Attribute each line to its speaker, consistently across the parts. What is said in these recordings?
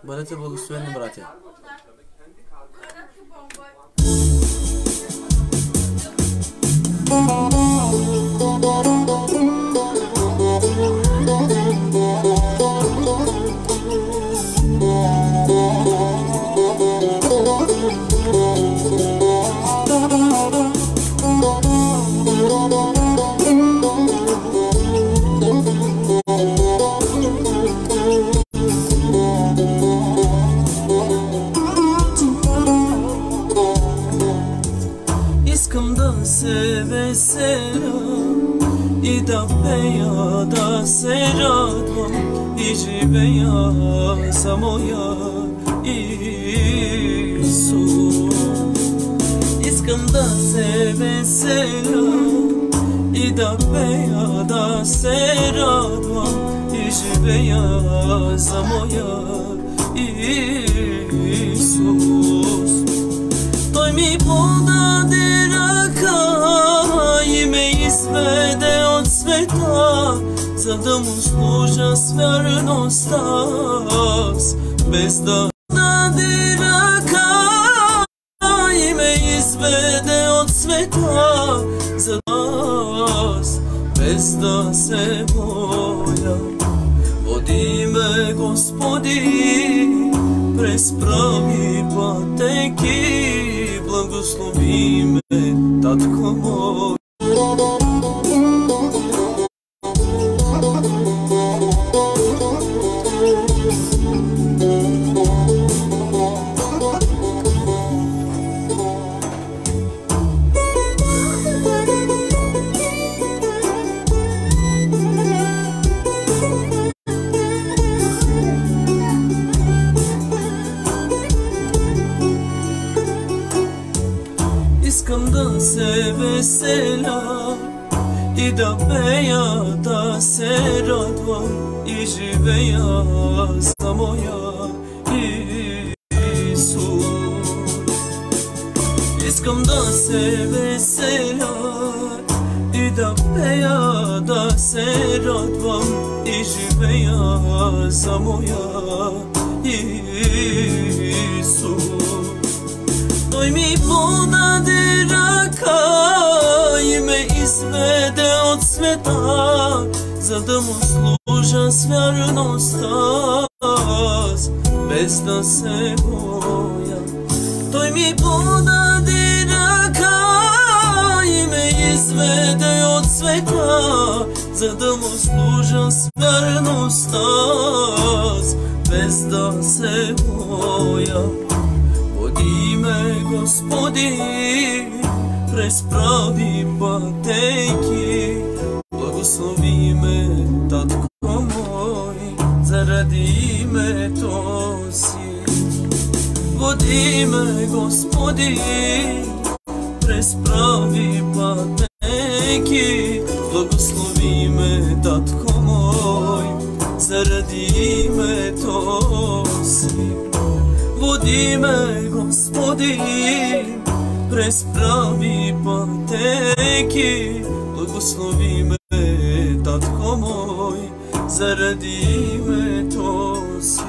Speaker 1: Бъдете благословени, братя.
Speaker 2: Искам да се веселя и да пея, да се радвам и живея за моя Исус. Искам да се веселя и да пея, да се радвам и живея за моя Исус. Той ми подаде ръка и ме изведе от света, за да му служа с вярност аз, без да даде ръка и ме изведе от света, за аз, без да се боя. Води ме, Господи, през прави пътеки, благослови ме, Татко мой. Искам да се веселя и да пея, да се радвам и живея за моя Исус. Искам да се веселя и да пея, да се радвам и живея за моя Исус. Той ми подаде ръка и ме изведе от света, за да му служа с вярност аз, без да се боя. Той ми подаде ръка и ме изведе от света, за да му служа с вярност аз, без да се боя. Води ме, Господи, през прави пътеки, благослови ме, Татко мой, заради името си. Води ме, Господи, през прави пътеки, благослови ме, Татко мой, заради името си. Води ме, Господи, през прави пътеки, благослови ме, Татко мой, заради името си.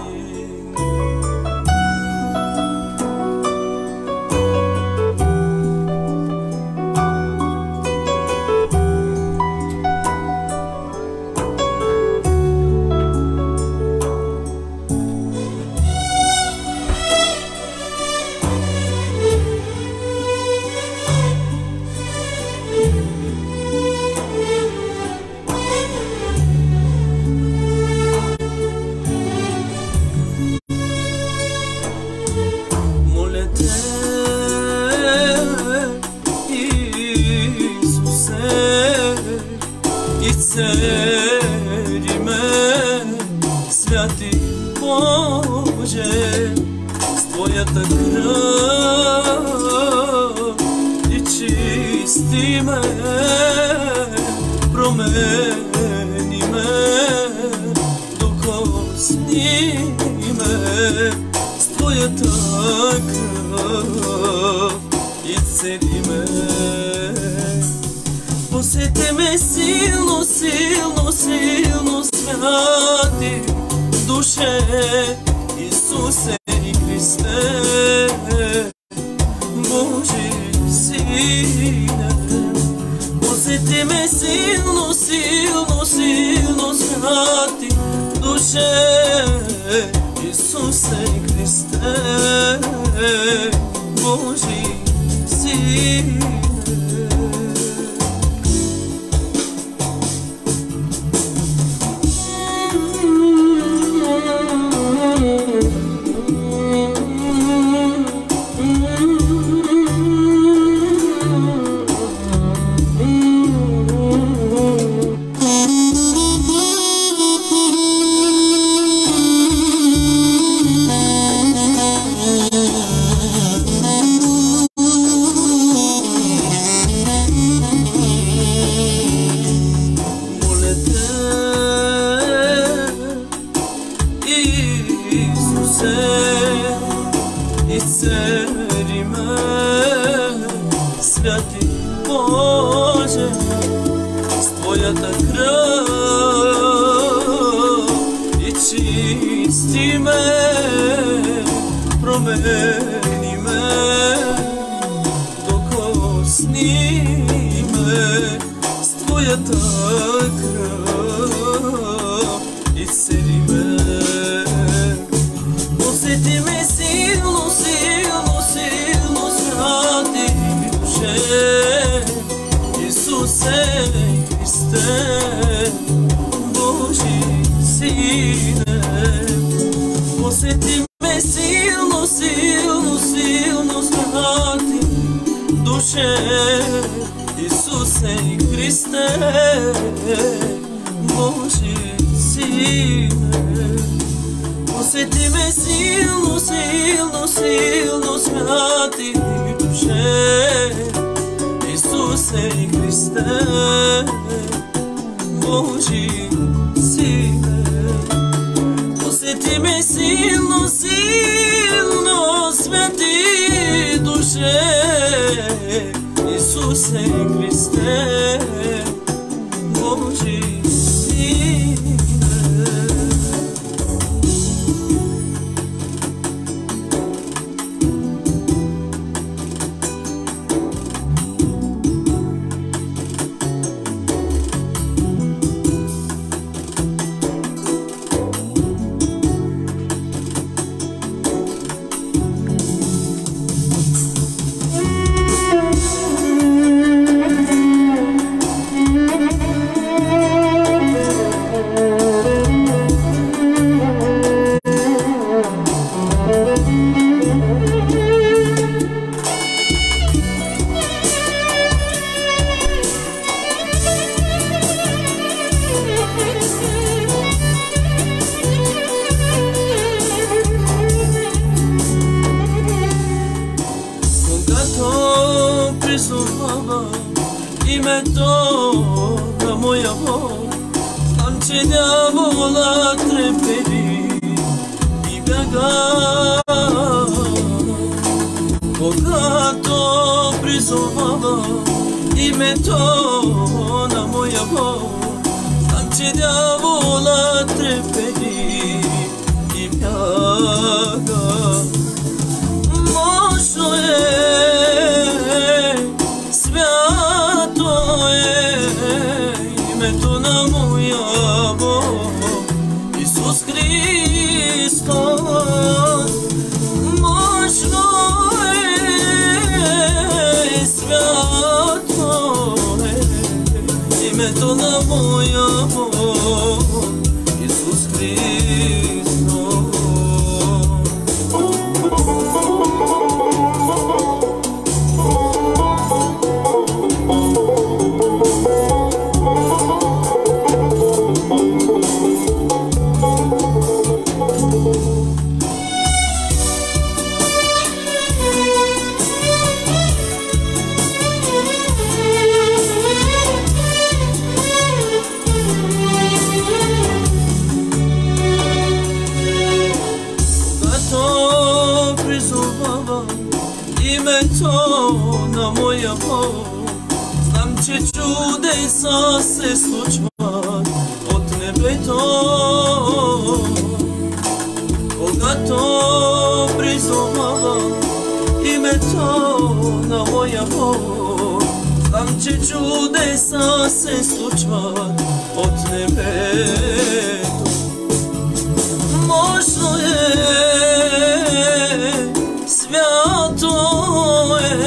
Speaker 2: Цариме, святи Боже, с Твоята кръв и чисти ме, промени ме, докосни ме с Твоята твоята кръв и цели ме. Посети ме силно, силно, силно, святи душе, Исусе и Христе, Божи Сине. Посети ме силно, силно, силно, святи душе, Исусе и Христе, Божи Сине. Изцели ме, святи Боже, с твоята кръв и чисти ме, промени ме, докосни ме с твоята кръв, изцели ме. Посети ме силно, силно, силно, святи душе, Исусе Христе, Божи Сине. Посети ме силно, силно, силно, святи душе, Исусе Христе, Божи Сине. Посети ме силно, силно, силно, святи душе, Исусе и Христе, Божи Сине. Посети ме силно, силно, святи душе, Исусе и Христе, Божи Сине. Призовава името на моя Бог, знам, че дявола трепери и бяга. Когато призовава името на моя Бог, знам, че дявола трепери и бяга. Мощно свято името на моя Бог, Исус Христос. Мощно свято името на моя Бог, Исус Христос. na moja Bog. Znam će čudesa se slučvat od nebe to. Koga to prizovava ime to na moja Bog. Znam će čudesa se slučvat od nebe to. Možno je, svjato je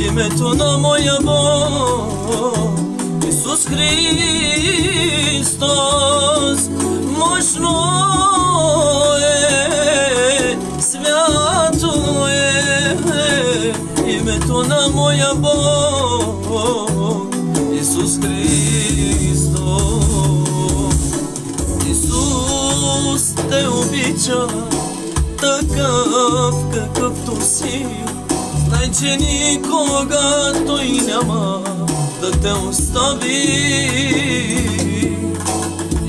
Speaker 2: ime to na moja Bog, Isus Hristos. Možno je, svjato je ime to na moja Bog, Isus Hristos. Isus te običa takav kakav to si. Znaj će nikoga to i nema da te ostavi.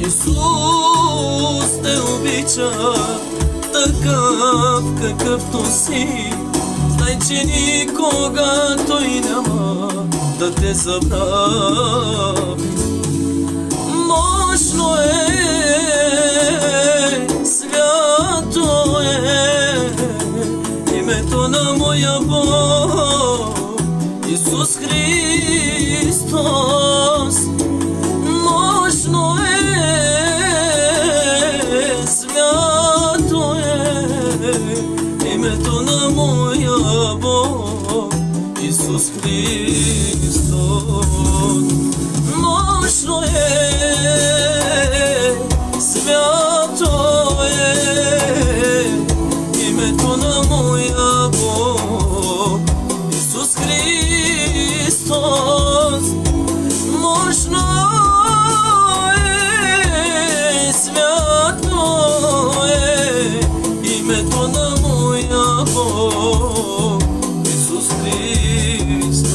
Speaker 2: Isus te običa takav kakav to si. Znaj će nikoga to i nema da te zabravi. Možno je, svjato je ime to na moja Bog, Isus Hristos. Možno je, svjato je ime to na moja Bog, Isus Hristos. Možno je, svjato je ime to na moja Bog, Isus Hristos. Možno je, svjato je ime to na moja Bog, Isus Hristos.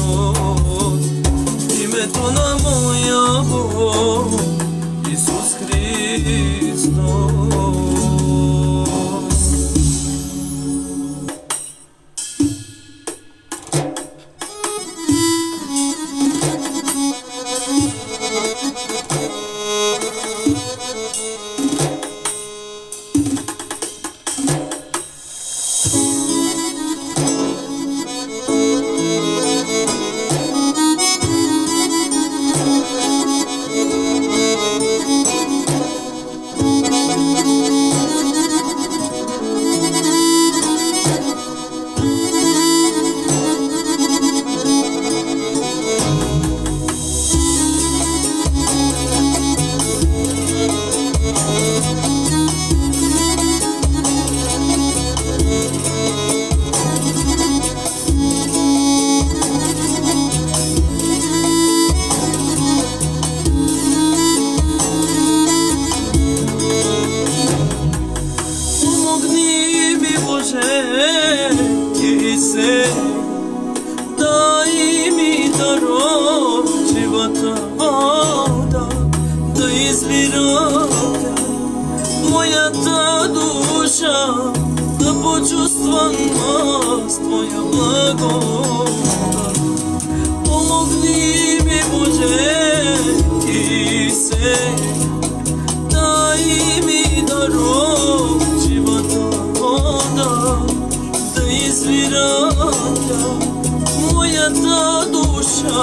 Speaker 2: Ime to na moja Bog, Isus Hristos. Ti se daj mi darov života voda da izvira moja ta duša da počustva nas tvoja blagoda. Pomogni mi Bože, ti se daj mi darov života voda da izvira moja ta duša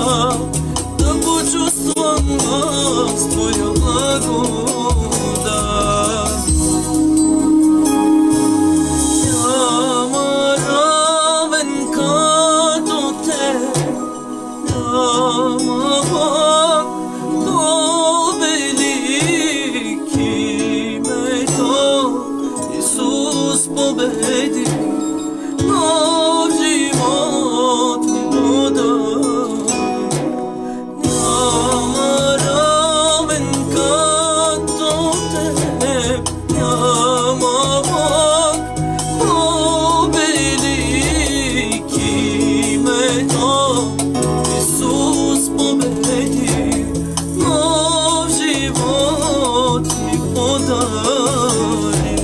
Speaker 2: da počustva nas tvoja blagoda. Няма равен като те, няма Бог по-велик името Исус победи. Нов живот ми подай. Няма равен като теб, няма Бог по-велик името Исус победи. Нов живот ми подай.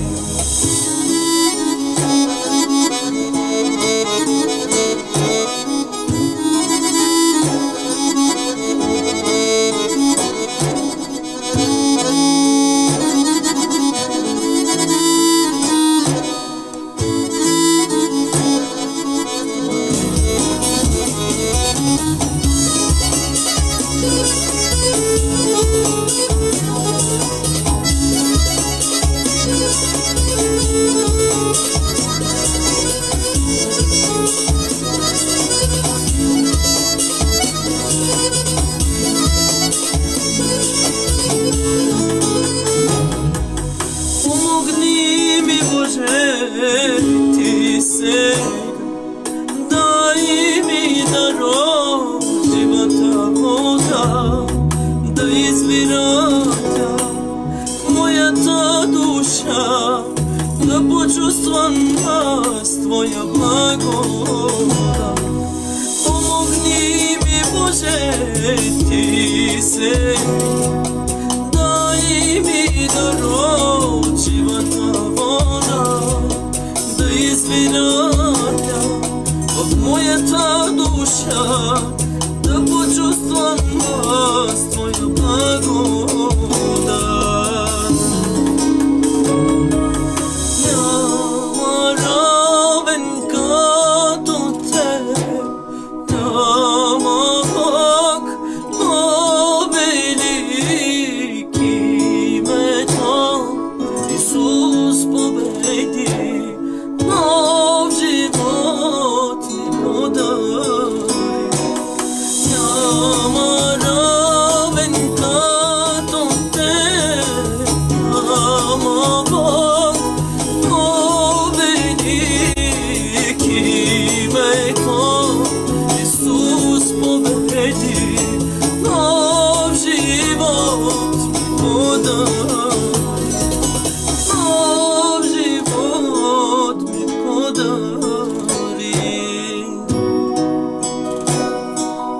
Speaker 2: Боже, Ти сега дай ми даро живота вода, да извира тя в моята душа, да почувствам аз Твоя благодат. Помогни ми, Боже, Ти сега дай ми даро живота вода, да извира тя в моята душа, да почувствам аз Твоя благодат. Няма равен като Теб, няма Бог по-велик, името Исус победи, нов живот ми подари. Няма равен като Теб, няма Бог победик, името Исус победи, нов живот ми подари, нов живот ми подари.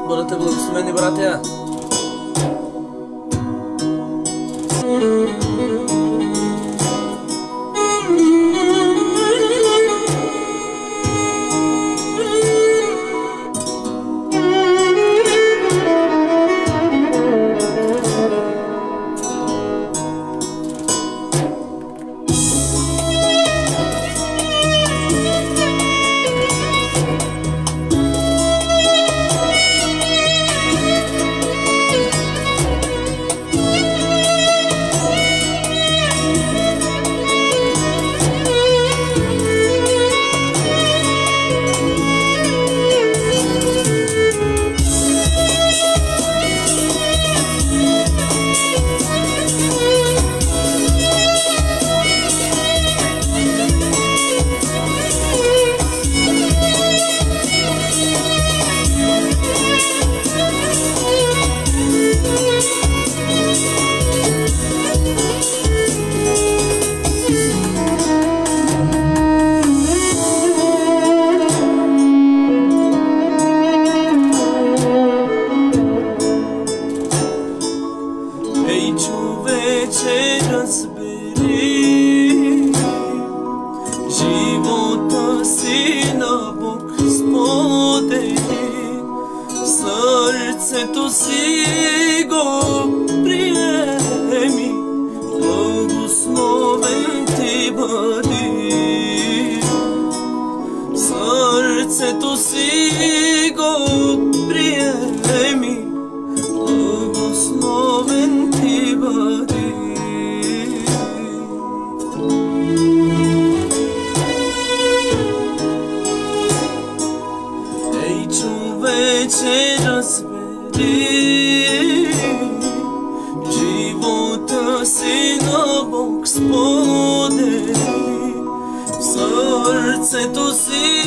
Speaker 2: Бъдете благословени, братя! Ей, човече, разбери, живота си на Бог сподели, в сърцето си го приеми, благословен ти бъди. В сърцето си го приеми, благословен ти бъди. Ей, човече, разбери, живота си на Бог сподели, в сърцето си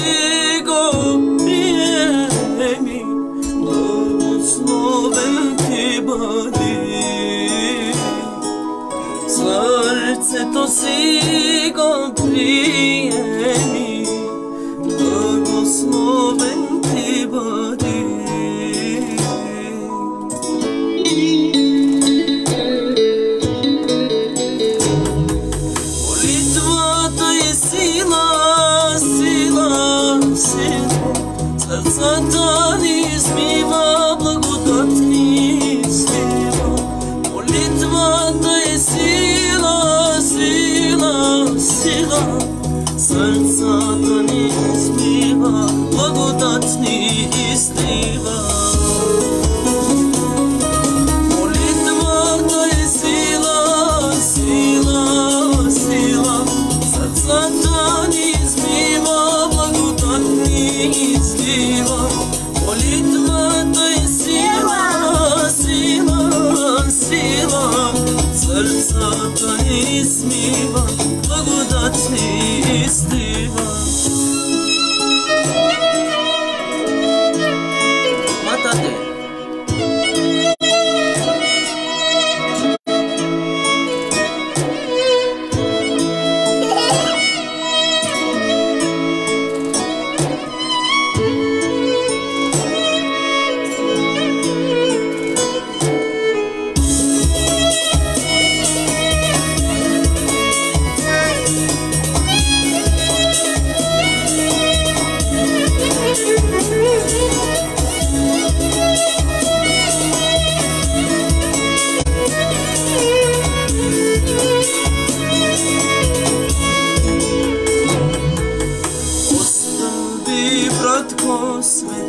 Speaker 2: го приеми, благословен ти бъди. В сърцето си го приеми, благословен ти бъди. Молитвата е сила, сила, сила, сърцата ни измива, благодат ни слива. Молитвата е сила, сила, сила, сърцата ни измива, благодат ни излива. Молитвата е сила, сила, сила, сърцата ни измива, благодат ни излива. Молитвата е сила, сила, сила, сърцата ни измива, благодат ни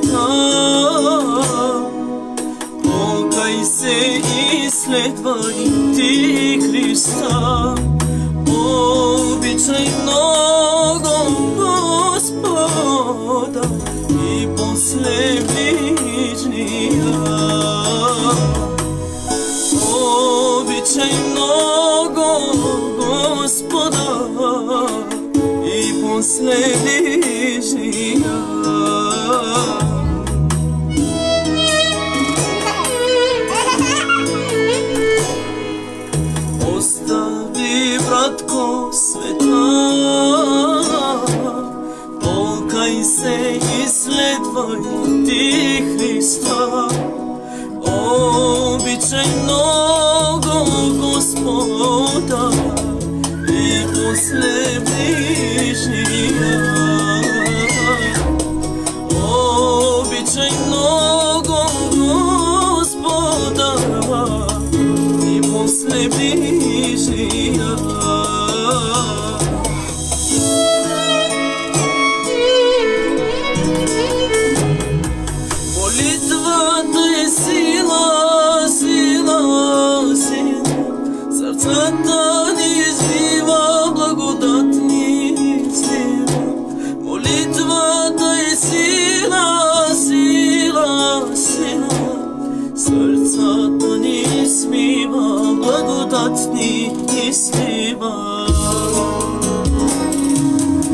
Speaker 2: света. Покай се и следвай ти Христа. Обичай много Господа и после ближния. Обичай много Господа и после ближния. Остави, братко, света, покай се и следвай ти Христа. Обичай много Господа и после ближния. Обичай много Господа и после ближния. Молитвата е сила, сила, сила. Сърцата ни извива, благодат ни излива. Молитвата е сила, сила, сила. Сърцата ни смива, благодат ни излива.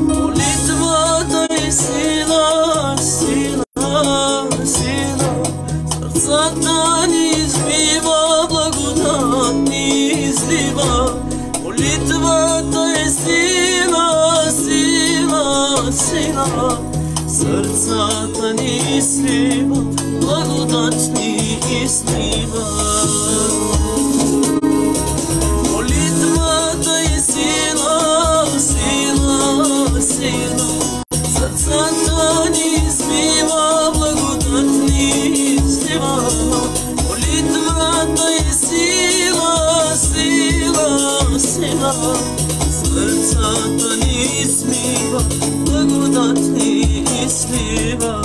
Speaker 2: Молитвата е сила, сила, сила. Сърцата ни измива, благодат ни излива. Молитвата е сила, сила, сила. Сърцата ни излива, благодат ни излива. Молитвата е сила, сила, сила. Сърцата ни измива, благодат ни излива. Молитвата е сила, сила, сила. Сърцата ни измива, благодат ни излива.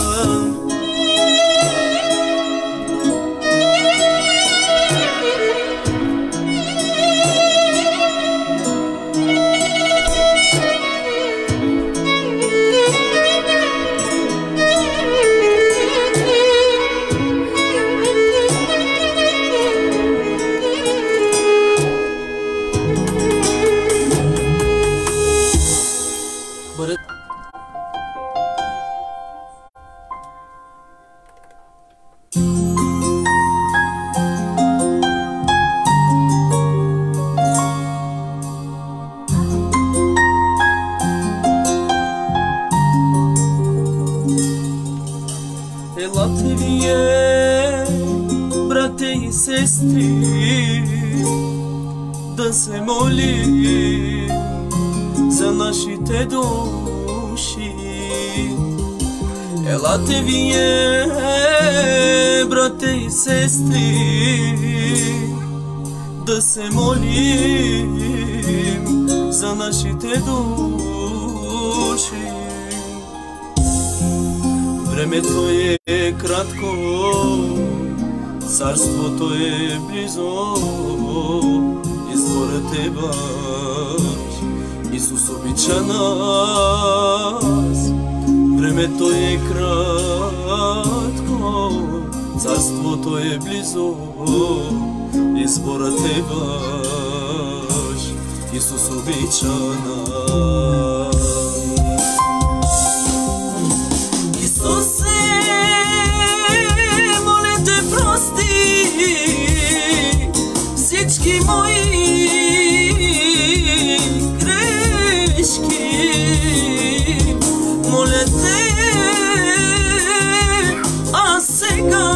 Speaker 2: Елате вие, брате и сестри, да се молим за нашите души. Елате вие, брате и сестри, да се молим за нашите души. Времето е кратко, царството е близо, изборът е ваш, Исус обича нас. Времето е кратко, царството е близо, изборът е ваш, Исус обича нас. Всички мои грешки, моля те, а сега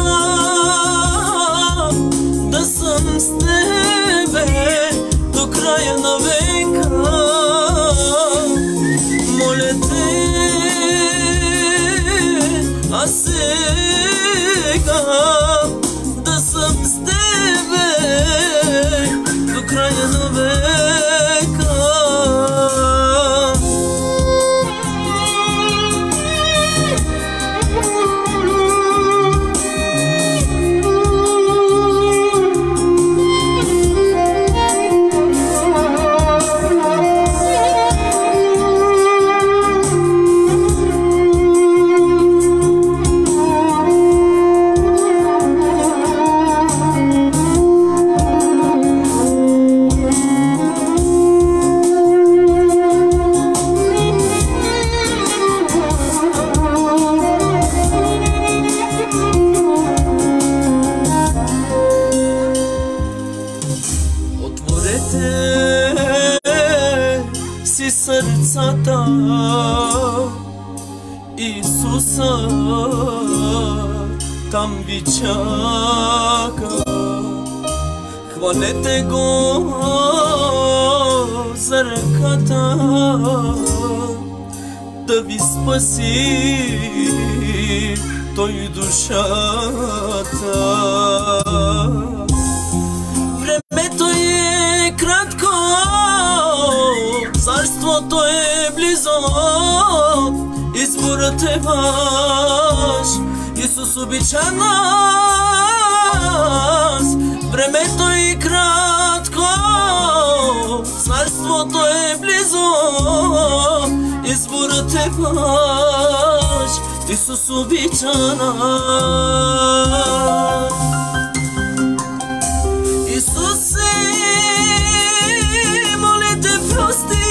Speaker 2: да съм с тебе до края на века. si srcata Isusa tam vičaka Hvalete go za rъката да ви спаси той душата. Времето е кратко, царството е близо, изборът е ваш, Исус обича нас. Времето е кратко, царството е близо, изборът е ваш, Исус обича нас. Исусе, моля те, прости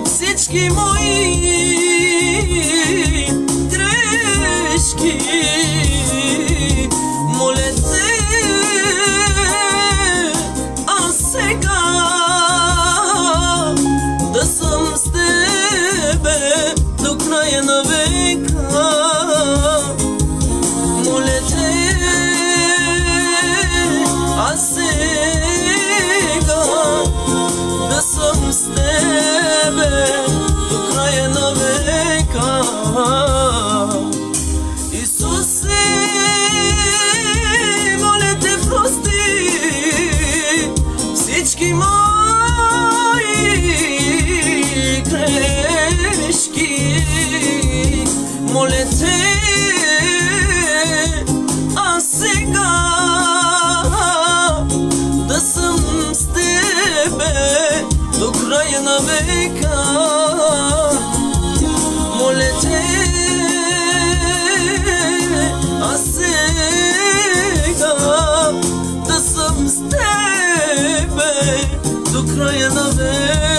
Speaker 2: всички мои грешки. Моля те, аз сега да съм с тебе до края на века. Моля те, аз сега да съм с тебе до края на века. Исусе, моля те, прости всички мои грешки. Моля те, аз сега да съм с тебе до края на века. Моля те, аз сега да съм с тебе до края на века.